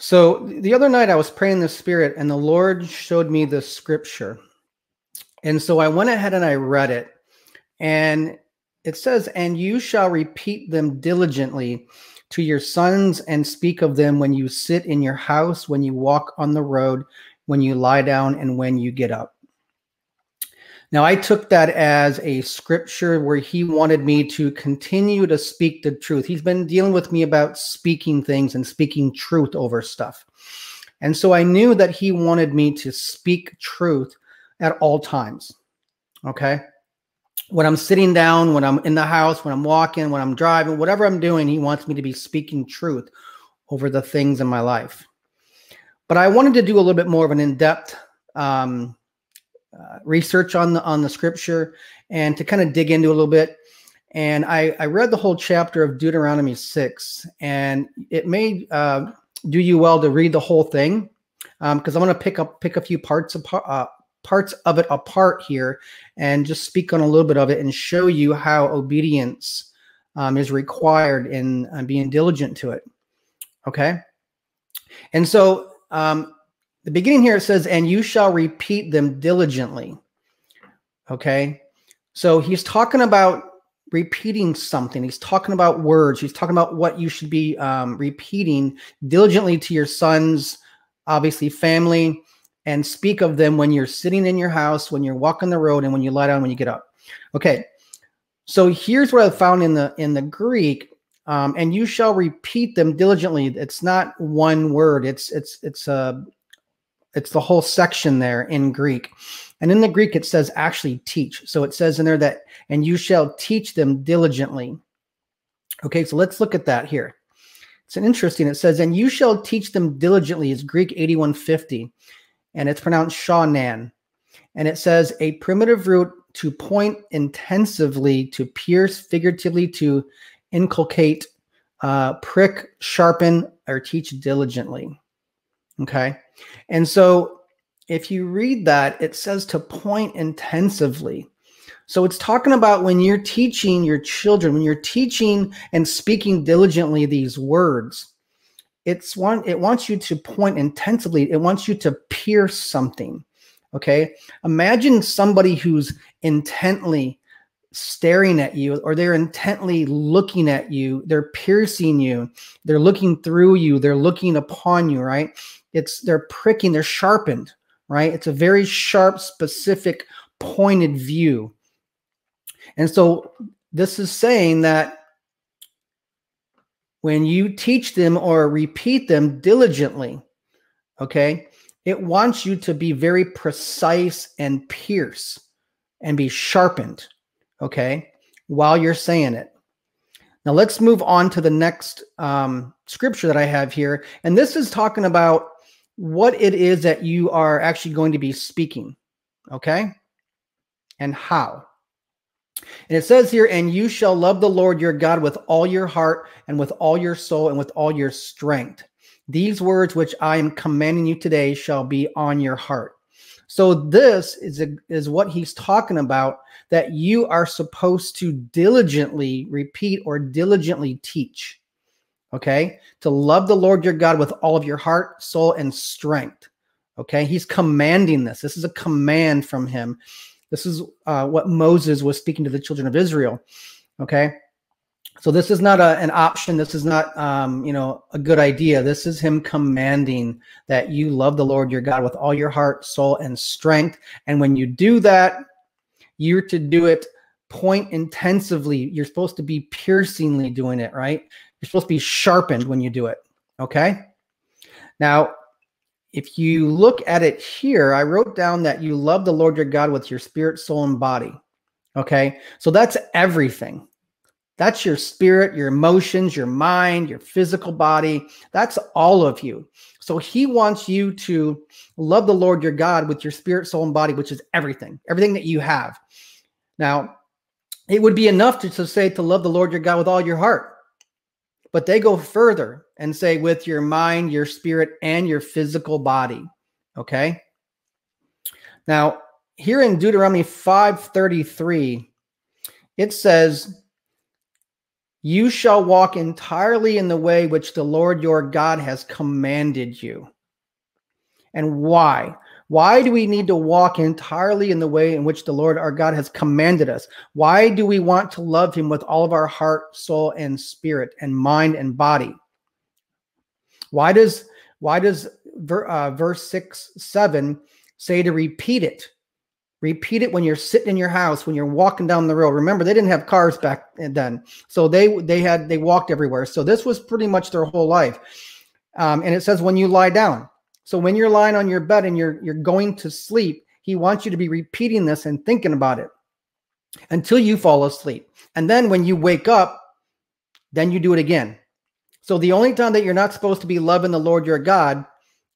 So the other night I was praying in the Spirit, and the Lord showed me the scripture. And so I went ahead and I read it. And it says, "And you shall repeat them diligently to your sons and speak of them when you sit in your house, when you walk on the road, when you lie down, and when you get up." Now, I took that as a scripture where he wanted me to continue to speak the truth. He's been dealing with me about speaking things and speaking truth over stuff. And so I knew that he wanted me to speak truth at all times. Okay? When I'm sitting down, when I'm in the house, when I'm walking, when I'm driving, whatever I'm doing, he wants me to be speaking truth over the things in my life. But I wanted to do a little bit more of an in-depth research on the scripture and to kind of dig into a little bit. And I read the whole chapter of Deuteronomy 6, and it may do you well to read the whole thing, because I'm going to pick a few parts of it apart here and just speak on a little bit of it and show you how obedience is required in being diligent to it. Okay. And so the beginning here, it says, "And you shall repeat them diligently." Okay. So he's talking about repeating something. He's talking about words. He's talking about what you should be repeating diligently to your sons, obviously family, and speak of them when you're sitting in your house, when you're walking the road, and when you lie down, when you get up. Okay. So here's what I found in the Greek. "And you shall repeat them diligently." It's not one word. It's the whole section there in Greek. And in the Greek, it says actually teach. So it says in there that, "And you shall teach them diligently." Okay, so let's look at that here. It's an interesting, it says, "And you shall teach them diligently" is Greek 8150, and it's pronounced shanan. And it says a primitive root to point intensively, to pierce, figuratively, to inculcate, prick, sharpen, or teach diligently. Okay. And so if you read that, it says to point intensively. So it's talking about when you're teaching your children, when you're teaching and speaking diligently these words, it wants you to point intensively. It wants you to pierce something. Okay. Imagine somebody who's intently staring at you, or they're intently looking at you. They're piercing you. They're looking through you. They're looking upon you, right? They're pricking, they're sharpened, right? It's a very sharp, specific, pointed view. And so this is saying that when you teach them or repeat them diligently, okay, it wants you to be very precise and pierce and be sharpened, okay, while you're saying it. Now let's move on to the next scripture that I have here. And this is talking about what it is that you are actually going to be speaking, okay, and how. And it says here, "And you shall love the Lord your God with all your heart and with all your soul and with all your strength. These words which I am commanding you today shall be on your heart." So this is what he's talking about, that you are supposed to diligently repeat or diligently teach. Okay, to love the Lord your God with all of your heart, soul, and strength. Okay, he's commanding this. This is a command from him. This is what Moses was speaking to the children of Israel. Okay, so this is not an option. This is not a good idea. This is him commanding that you love the Lord your God with all your heart, soul, and strength. And when you do that, you're to do it point intensively. You're supposed to be piercingly doing it, right? You're supposed to be sharpened when you do it, okay? Now, if you look at it here, I wrote down that you love the Lord your God with your spirit, soul, and body, okay? So that's everything. That's your spirit, your emotions, your mind, your physical body. That's all of you. So he wants you to love the Lord your God with your spirit, soul, and body, which is everything that you have. Now, it would be enough to say to love the Lord your God with all your heart. But they go further and say with your mind, your spirit, and your physical body. Okay? Now, here in Deuteronomy 5:33, it says, You shall walk entirely in the way which the Lord your God has commanded you. And why? Why do we need to walk entirely in the way in which the Lord our God has commanded us? Why do we want to love him with all of our heart, soul, and spirit, and mind and body? Why does verse 6-7 say to repeat it? Repeat it when you're sitting in your house, when you're walking down the road. Remember, they didn't have cars back then, so they walked everywhere. So this was pretty much their whole life. And it says when you lie down. So when you're lying on your bed and you're going to sleep, he wants you to be repeating this and thinking about it until you fall asleep. And then when you wake up, then you do it again. So the only time that you're not supposed to be loving the Lord your God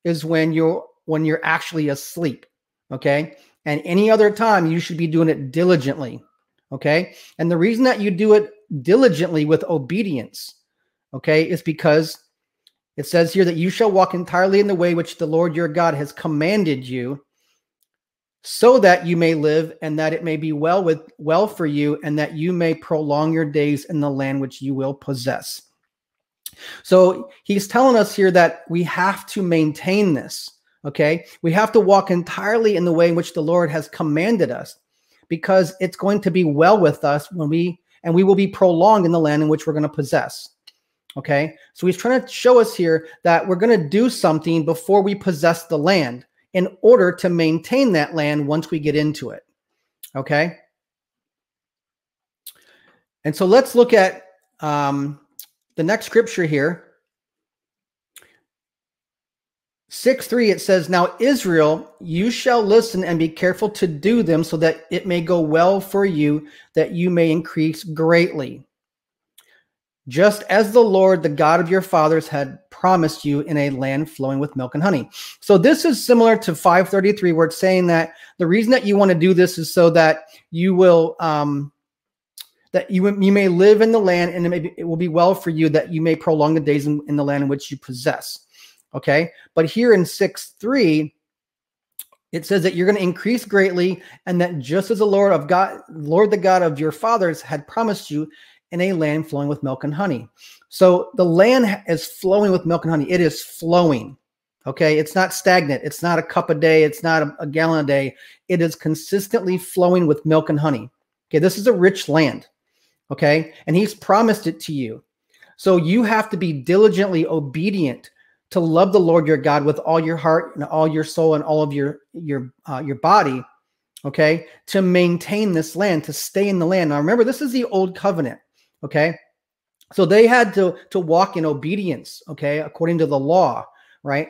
is when you're actually asleep. Okay. And any other time you should be doing it diligently. Okay. And the reason that you do it diligently with obedience, okay, is because it says here that you shall walk entirely in the way which the Lord your God has commanded you, so that you may live and that it may be well for you, and that you may prolong your days in the land which you will possess. So he's telling us here that we have to maintain this. Okay, we have to walk entirely in the way in which the Lord has commanded us, because it's going to be well with us we will be prolonged in the land in which we're going to possess. Okay, so he's trying to show us here that we're going to do something before we possess the land in order to maintain that land once we get into it. Okay, and so let's look at the next scripture here. 6:3, it says, now Israel, you shall listen and be careful to do them, so that it may go well for you, that you may increase greatly, just as the Lord, the God of your fathers, had promised you, in a land flowing with milk and honey. So this is similar to 5:33, where it's saying that the reason that you want to do this is so that you will that you may live in the land, and it will be well for you, that you may prolong the days in the land in which you possess. Okay, but here in 6:3, it says that you're going to increase greatly, and that just as the Lord the God of your fathers had promised you, in a land flowing with milk and honey. So the land is flowing with milk and honey. It is flowing. Okay, it's not stagnant. It's not a cup a day. It's not a gallon a day. It is consistently flowing with milk and honey. Okay, this is a rich land. Okay, and he's promised it to you. So you have to be diligently obedient to love the Lord your God with all your heart and all your soul and all of your body, okay, to maintain this land, to stay in the land. Now remember, this is the old covenant, okay? So they had to walk in obedience, okay, according to the law, right?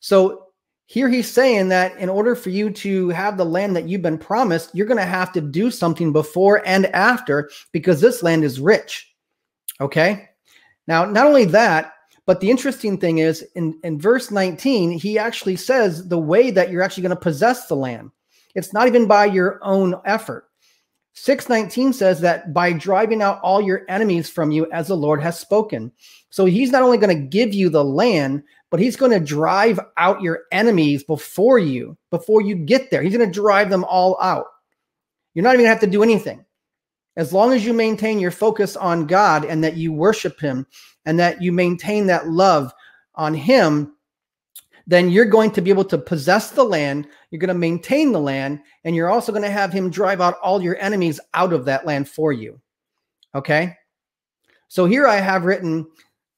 So here he's saying that in order for you to have the land that you've been promised, you're going to have to do something before and after, because this land is rich, okay? Now, not only that, but the interesting thing is in verse 19, he actually says the way that you're actually going to possess the land. It's not even by your own effort. 6:19 says that by driving out all your enemies from you, as the Lord has spoken. So he's not only going to give you the land, but he's going to drive out your enemies before you get there. He's going to drive them all out. You're not even going to have to do anything. As long as you maintain your focus on God, and that you worship him, and that you maintain that love on him, then you're going to be able to possess the land. You're going to maintain the land, and you're also going to have him drive out all your enemies out of that land for you. Okay? So here I have written,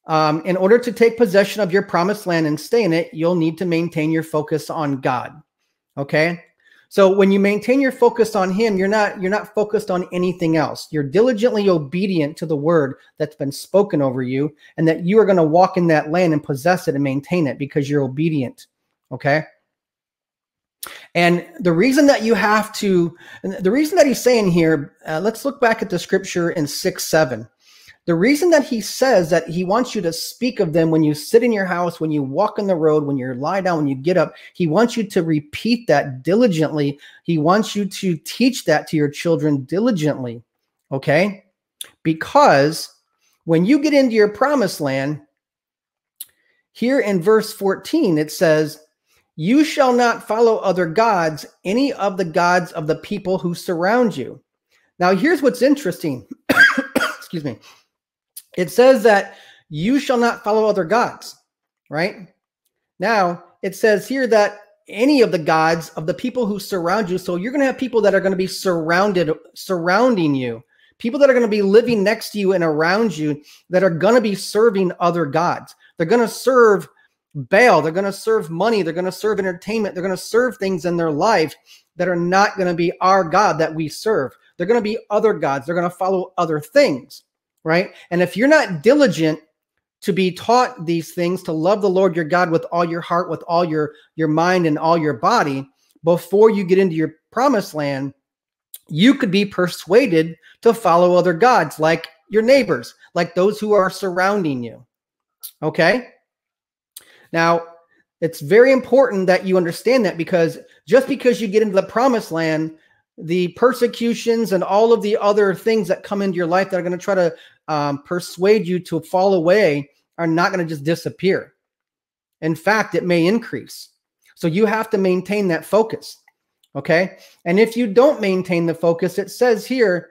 in order to take possession of your promised land and stay in it, you'll need to maintain your focus on God. Okay? So when you maintain your focus on him, you're not focused on anything else. You're diligently obedient to the word that's been spoken over you, and that you are going to walk in that land and possess it and maintain it because you're obedient. Okay. And the reason that he's saying here, let's look back at the scripture in 6:7. The reason that he says that he wants you to speak of them when you sit in your house, when you walk on the road, when you lie down, when you get up, he wants you to repeat that diligently. He wants you to teach that to your children diligently, okay? Because when you get into your promised land, here in verse 14, it says, you shall not follow other gods, any of the gods of the people who surround you. Now, here's what's interesting. Excuse me. It says that you shall not follow other gods, right? Now, it says here that any of the gods of the people who surround you, so you're going to have people that are going to be surrounding you, people that are going to be living next to you and around you that are going to be serving other gods. They're going to serve Baal. They're going to serve money. They're going to serve entertainment. They're going to serve things in their life that are not going to be our God that we serve. They're going to be other gods. They're going to follow other things, right? And if you're not diligent to be taught these things, to love the Lord your God with all your heart, with all your mind and all your body, before you get into your promised land, you could be persuaded to follow other gods, like your neighbors, like those who are surrounding you. Okay? Now, it's very important that you understand that, because just because you get into the promised land, the persecutions and all of the other things that come into your life that are going to try to persuade you to fall away are not going to just disappear. In fact, it may increase. So you have to maintain that focus. Okay. And if you don't maintain the focus, it says here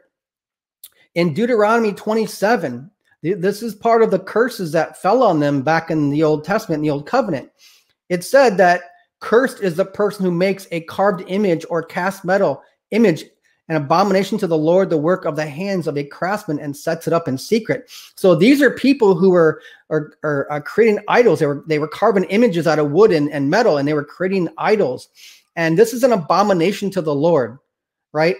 in Deuteronomy 27, this is part of the curses that fell on them back in the Old Testament, in the Old Covenant. It said that cursed is the person who makes a carved image or cast metal image, an abomination to the Lord, the work of the hands of a craftsman, and sets it up in secret. So these are people who are creating idols. They were carving images out of wood and metal, and they were creating idols. And this is an abomination to the Lord, right?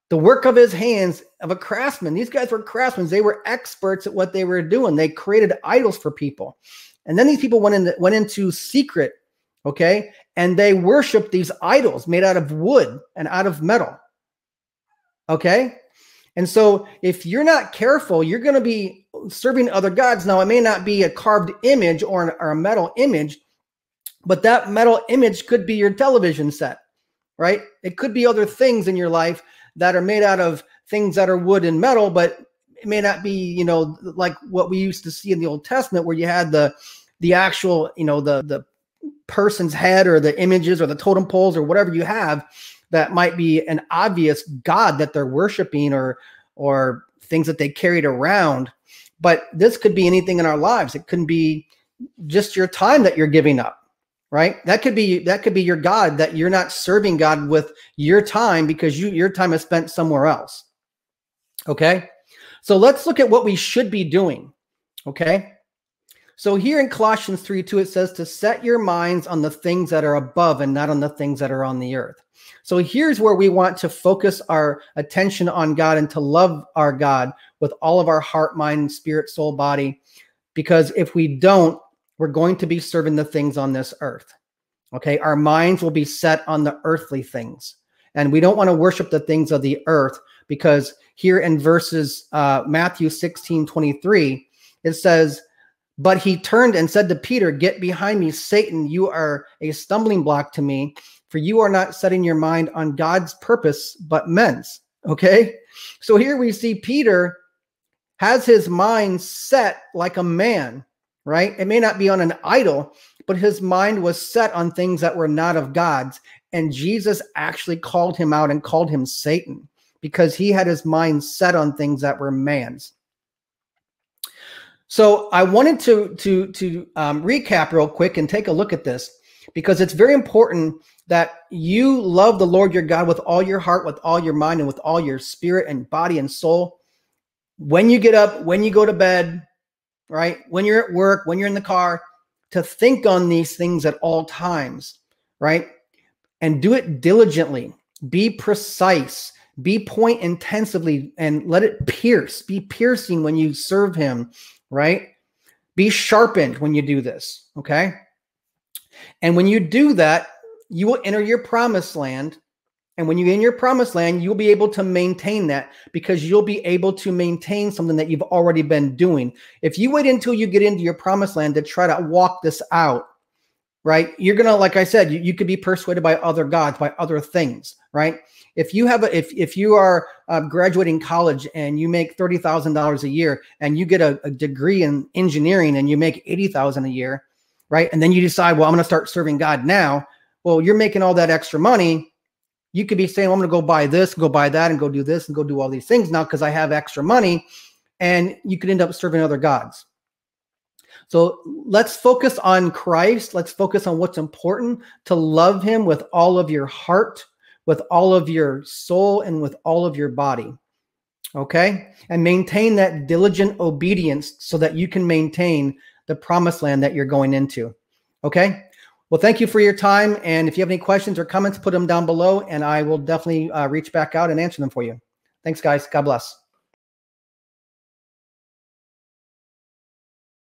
The work of his hands of a craftsman. These guys were craftsmen. They were experts at what they were doing. They created idols for people. And then these people went into secret, okay? And they worshiped these idols made out of wood and out of metal. Okay. And so if you're not careful, you're going to be serving other gods. Now, it may not be a carved image or a metal image, but that metal image could be your television set, right? It could be other things in your life that are made out of things that are wood and metal, but it may not be, you know, like what we used to see in the Old Testament, where you had the actual, you know, the person's head or the images or the totem poles or whatever you have. That might be an obvious God that they're worshiping, or things that they carried around. But this could be anything in our lives. It couldn't be just your time that you're giving up, right? That could be your God, that you're not serving God with your time because your time is spent somewhere else. Okay. So let's look at what we should be doing. Okay. So here in Colossians 3:2, it says to set your minds on the things that are above and not on the things that are on the earth. So here's where we want to focus our attention on God and to love our God with all of our heart, mind, spirit, soul, body. Because if we don't, we're going to be serving the things on this earth. Okay. Our minds will be set on the earthly things. And we don't want to worship the things of the earth, because here in verses Matthew 16:23, it says, but he turned and said to Peter, get behind me, Satan, you are a stumbling block to me, for you are not setting your mind on God's purpose, but men's. Okay. So here we see Peter has his mind set like a man, right? It may not be on an idol, but his mind was set on things that were not of God's. And Jesus actually called him out and called him Satan, because he had his mind set on things that were man's. So I wanted to recap real quick and take a look at this, because it's very important that you love the Lord your God with all your heart, with all your mind, and with all your spirit and body and soul. When you get up, when you go to bed, right? When you're at work, when you're in the car, to think on these things at all times, right? And do it diligently. Be precise. Be point intensively, and let it pierce. Be piercing when you serve him, right? Be sharpened when you do this, okay? And when you do that, you will enter your promised land. And when you're in your promised land, you'll be able to maintain that, because you'll be able to maintain something that you've already been doing. If you wait until you get into your promised land to try to walk this out, right? You're going to, like I said, you could be persuaded by other gods, by other things, right? If you have if you are graduating college and you make $30,000 a year, and you get a degree in engineering and you make $80,000 a year, right? And then you decide, well, I'm going to start serving God now. Well, you're making all that extra money. You could be saying, well, I'm going to go buy this, go buy that, and go do this, and go do all these things now because I have extra money. and you could end up serving other gods. So let's focus on Christ. Let's focus on what's important, to love him with all of your heart, with all of your soul, and with all of your body. Okay? And maintain that diligent obedience so that you can maintain the promised land that you're going into. Okay? Well, thank you for your time. And if you have any questions or comments, put them down below, and I will definitely reach back out and answer them for you. Thanks, guys. God bless.